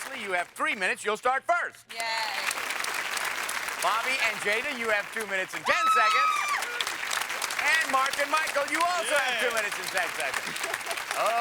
Ashley, you have 3 minutes. You'll start first. Yay. Bobby and Jada, you have 2 minutes and 10 seconds. And Mark and Michael, you also have 2 minutes and 10 seconds.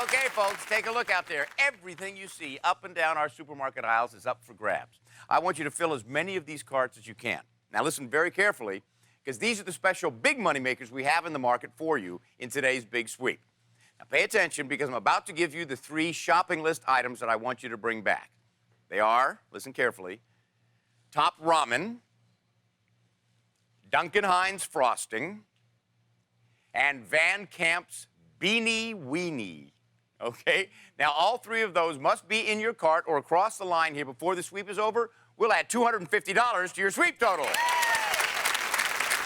Okay, folks, take a look out there. Everything you see up and down our supermarket aisles is up for grabs. I want you to fill as many of these carts as you can. Now, listen very carefully, because these are the special big money makers we have in the market for you in today's big sweep. Now, pay attention, because I'm about to give you the 3 shopping list items that I want you to bring back. They are, listen carefully, Top Ramen, Duncan Hines Frosting, and Van Camp's Beanie Weenie. Okay? Now, all 3 of those must be in your cart or across the line here before the sweep is over. We'll add $250 to your sweep total.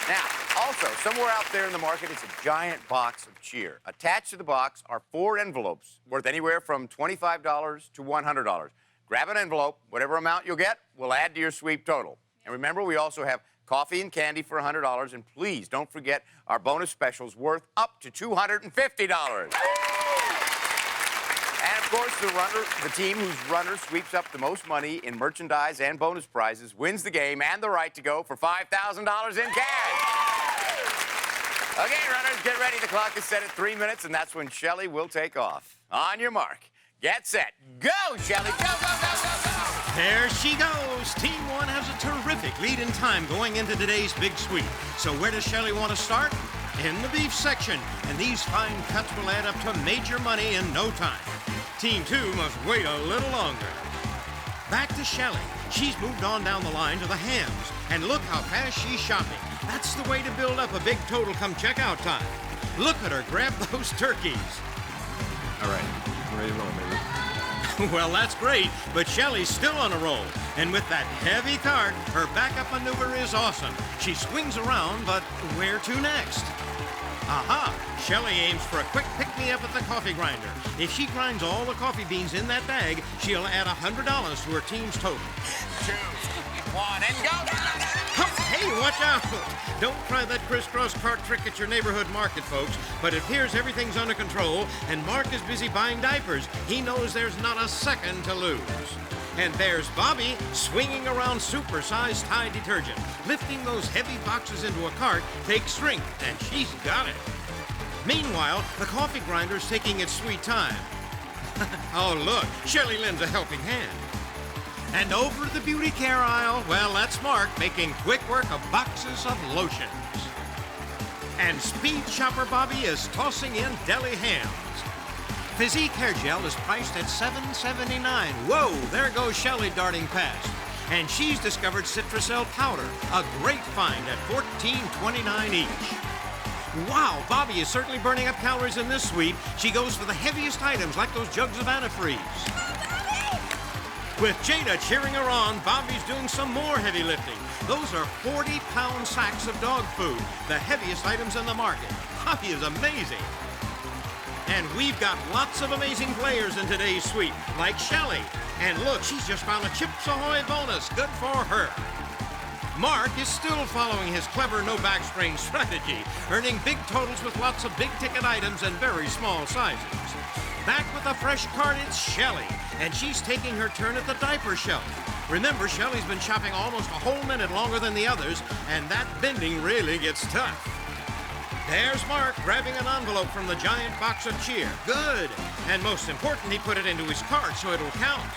Now, also, somewhere out there in the market is a giant box of cheer. Attached to the box are 4 envelopes worth anywhere from $25 to $100. Grab an envelope. Whatever amount you'll get, we'll add to your sweep total. And remember, we also have coffee and candy for $100. And please don't forget our bonus specials worth up to $250. And, of course, the team whose runner sweeps up the most money in merchandise and bonus prizes wins the game and the right to go for $5,000 in cash. Okay, runners, get ready. The clock is set at 3 minutes, and that's when Shelley will take off. On your mark, get set, go, Shelley. Go, go, go, go, go. There she goes. Team 1 has a terrific lead in time going into today's big sweep. So where does Shelley want to start? In the beef section. And these fine cuts will add up to major money in no time. Team 2 must wait a little longer. Back to Shelley. She's moved on down the line to the hams. And look how fast she's shopping. That's the way to build up a big total come checkout time. Look at her grab those turkeys. All right, I'm ready to roll, baby. Well, that's great, but Shelley's still on a roll. And with that heavy cart, her backup maneuver is awesome. She swings around, but where to next? Aha! Shelley aims for a quick pick-me-up at the coffee grinder. If she grinds all the coffee beans in that bag, she'll add $100 to her team's total. 2, 1, and go! Hey, watch out! Don't try that crisscross cart trick at your neighborhood market, folks. But it appears everything's under control, and Mark is busy buying diapers. He knows there's not a second to lose. And there's Bobby swinging around super-sized Tide detergent. Lifting those heavy boxes into a cart takes strength, and she's got it. Meanwhile, the coffee grinder's taking its sweet time. Oh, look, Shelley lends a helping hand. And over the beauty care aisle, well, that's Mark making quick work of boxes of lotions. And speed shopper Bobby is tossing in deli hams. Physique hair gel is priced at $7.79. Whoa, there goes Shelley darting past. And she's discovered Citrusel powder, a great find at $14.29 each. Wow, Bobby is certainly burning up calories in this sweep. She goes for the heaviest items like those jugs of antifreeze. With Jada cheering her on, Bobby's doing some more heavy lifting. Those are 40-pound sacks of dog food, the heaviest items in the market. Bobby is amazing. And we've got lots of amazing players in today's sweep, like Shelley. And look, she's just found a Chips Ahoy bonus. Good for her. Mark is still following his clever no backstrain strategy, earning big totals with lots of big-ticket items and very small sizes. Back with a fresh cart, it's Shelley, and she's taking her turn at the diaper shelf. Remember, Shelley's been shopping almost a whole minute longer than the others, and that bending really gets tough. There's Mark grabbing an envelope from the giant box of cheer. Good. And most important, he put it into his cart so it'll count.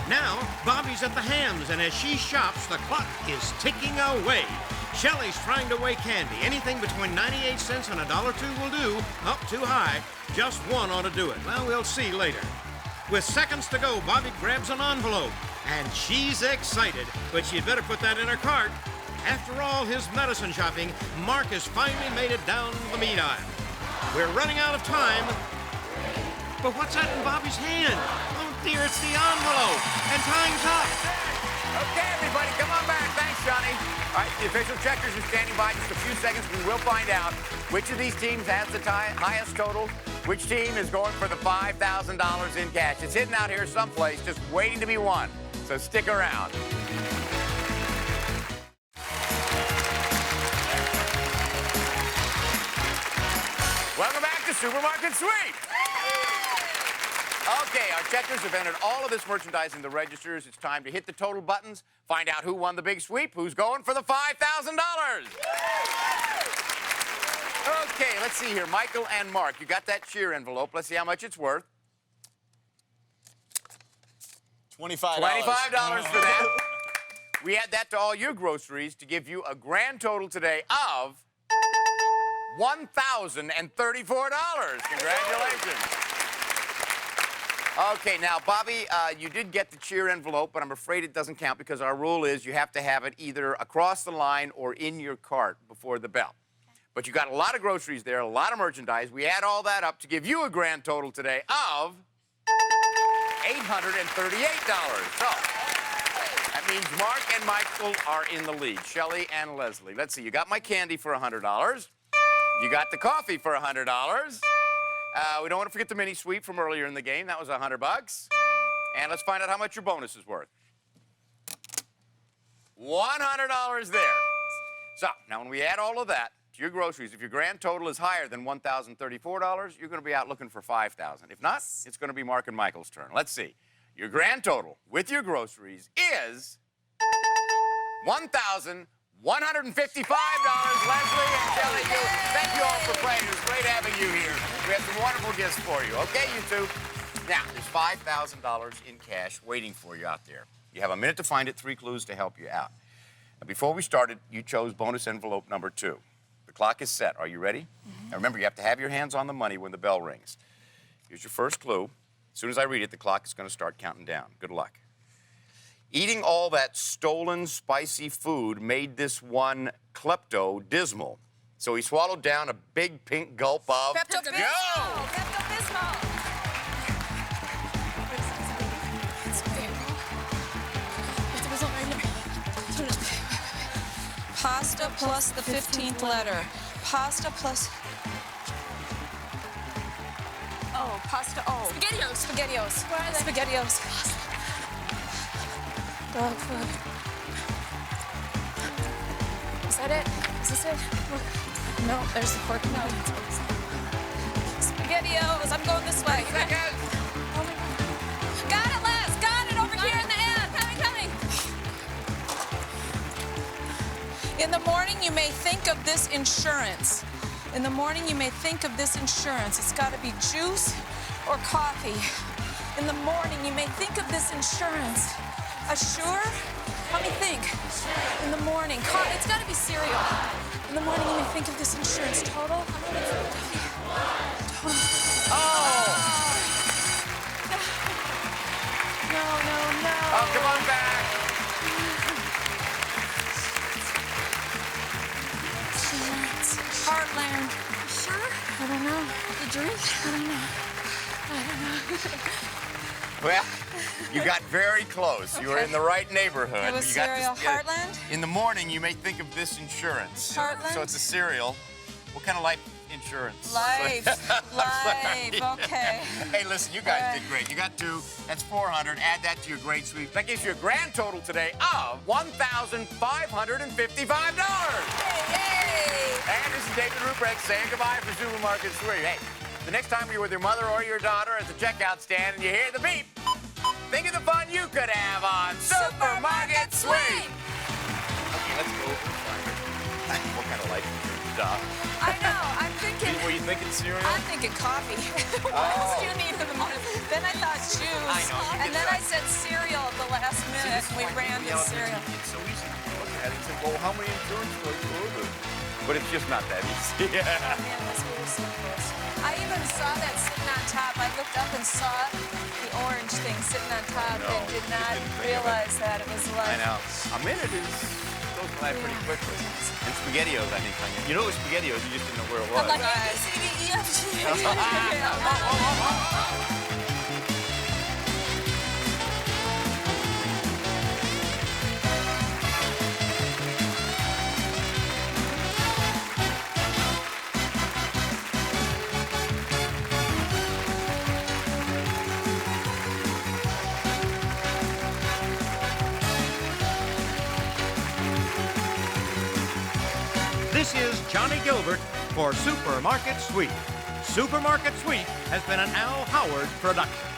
Now, Bobby's at the hams, and as she shops, the clock is ticking away. Shelley's trying to weigh candy. Anything between 98 cents and $1.02 will do. Oh, too high. Just one ought to do it. Well, we'll see later. With seconds to go, Bobby grabs an envelope. And she's excited, but she'd better put that in her cart. After all his medicine shopping, Mark has finally made it down the meat aisle. We're running out of time. But what's that in Bobby's hand? Oh dear, it's the envelope. And time's up. Okay, everybody, come on back. Thanks, Johnny. All right, the official checkers are standing by. Just a few seconds, we will find out which of these teams has the highest total, which team is going for the $5,000 in cash. It's hidden out here someplace, just waiting to be won. So stick around. Welcome back to Supermarket Sweep. Okay, our checkers have entered all of this merchandise in the registers. It's time to hit the total buttons, find out who won the big sweep, who's going for the $5,000. Okay, let's see here. Michael and Mark, you got that cheer envelope. Let's see how much it's worth. $25. $25 for that. We add that to all your groceries to give you a grand total today of $1,034. Congratulations. Okay, now, Bobby, you did get the cheer envelope, but I'm afraid it doesn't count because our rule is you have to have it either across the line or in your cart before the bell. But you got a lot of groceries there, a lot of merchandise. We add all that up to give you a grand total today of $838. So that means Mark and Michael are in the lead. Shelley and Leslie. Let's see, you got my candy for $100. You got the coffee for $100. We don't want to forget the mini sweep from earlier in the game. That was $100. And let's find out how much your bonus is worth. $100 there. So now when we add all of that to your groceries, if your grand total is higher than $1,034, you're going to be out looking for $5,000. If not, it's going to be Mark and Michael's turn. Let's see. Your grand total with your groceries is $1,155. Leslie and Shelley, thank you all for playing. It was great having you here. We have some wonderful gifts for you. Okay, you two? Now, there's $5,000 in cash waiting for you out there. You have a minute to find it, 3 clues to help you out. Now, before we started, you chose bonus envelope number 2. The clock is set. Are you ready? Mm-hmm. Now, remember, you have to have your hands on the money when the bell rings. Here's your first clue. As soon as I read it, the clock is going to start counting down. Good luck. Eating all that stolen, spicy food made this one klepto dismal. So he swallowed down a big pink gulp of... Pepto-Bismol! Go! Pepto-Bismol! Pasta plus the 15th letter. Pasta plus... Oh, pasta, oh. SpaghettiOs. SpaghettiOs. Where are they? SpaghettiOs. Dog food. Is that it? Is this it? No, there's the pork. No. SpaghettiOs. I'm going this way. Seconds. Oh my God. Got it, Les. Got it over here in the end. Coming. In the morning, you may think of this insurance. In the morning, you may think of this insurance. It's got to be juice or coffee. In the morning, you may think of this insurance. Assure? Let me think. In the morning, it's got to be cereal. In the morning, you may think of this insurance. Total? Oh! No. Oh, come on back. Heartland. Sure? I don't know. The drink? I don't know. Well, you got very close. You were in the right neighborhood. It was You got cereal. this- Heartland? In the morning, you may think of this insurance. Heartland? So it's a cereal. What kind of life insurance? Life. Sorry. Okay. Hey, listen, you guys did great. You got 2. That's 400. Add that to your great sweep. That gives you a grand total today of $1,555. Yay! And this is David Ruprecht saying goodbye for Supermarket Sweep. Hey, the next time you're with your mother or your daughter at the checkout stand and you hear the beep, think of the fun you could have on Supermarket Sweep. Okay, let's go over the fire. What kind of life insurance stuff? I know. I'm thinking. Were you thinking cereal? I'm thinking coffee. What else do you need in the morning? Then I thought shoes. I know, you And get then that. I said cereal at the last minute. We ran to cereal. It's so easy to look at it and say, well, how many insurance are there? But it's just not that easy. Man, this was so close. I even saw that sitting on top. I looked up and saw the orange thing sitting on top No, and did you not didn't think of it. realize that it was like. I know. A minute goes by pretty quickly. And SpaghettiOs, I think. You know it was SpaghettiOs, you just didn't know where it was. I'm like Right. A, B, C, D, E, F, G. This is Johnny Gilbert for Supermarket Sweep. Supermarket Sweep has been an Al Howard production.